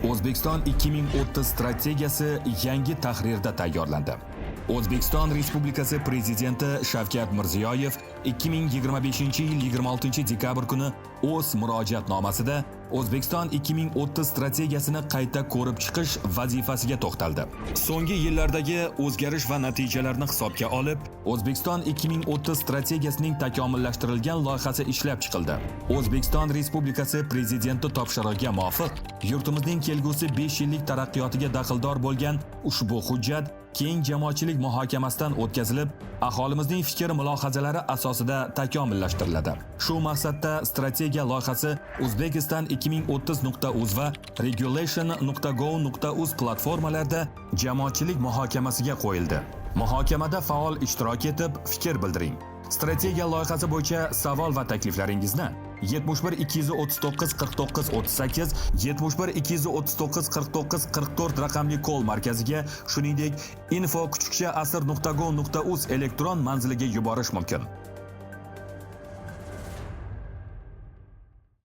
O'zbekiston 2030 strategiyasi yangi tahrirda tayyorlandi. O'zbekiston Respublikasi Prezidenti Shavkat Mirziyoyev 2025-yil 26-dekabr kuni o'z murojaatnomasida O'zbekiston 2030 strategiyasini qayta ko'rib chiqish vazifasiga to'xtaldi. So'nggi yillardagi o'zgarish va natijalarni hisobga olib, O'zbekiston 2030 strategiyasining takomillashtirilgan loyihasi ishlab chiqildi. O'zbekiston Respublikasi Prezidenti topshirig'iga muvofiq, yurtimizning kelgusi 5 yillik taraqqiyotiga daxldor bo'lgan ushbu hujjat keng jamoatchilik muhokamasidan o'tkazilib, aholimizning fikr-mulohazalari asosida takomillashtiriladi. Shu maqsadda strategiya loyihasi Uzbekistan 2030.uz va regulation.go.uz platformalarida jamoatchilik muhokamasiga qo'yildi. Muhokamada faol ishtirok etib, fikr bildiring. Strategiya loyihasi bo'yicha savol va takliflaringizni 71 239 49 38, 71 239 49 44 raqamli kol markaziga, shuningdek info@asr.go.uz elektron manziliga yuborish mumkin.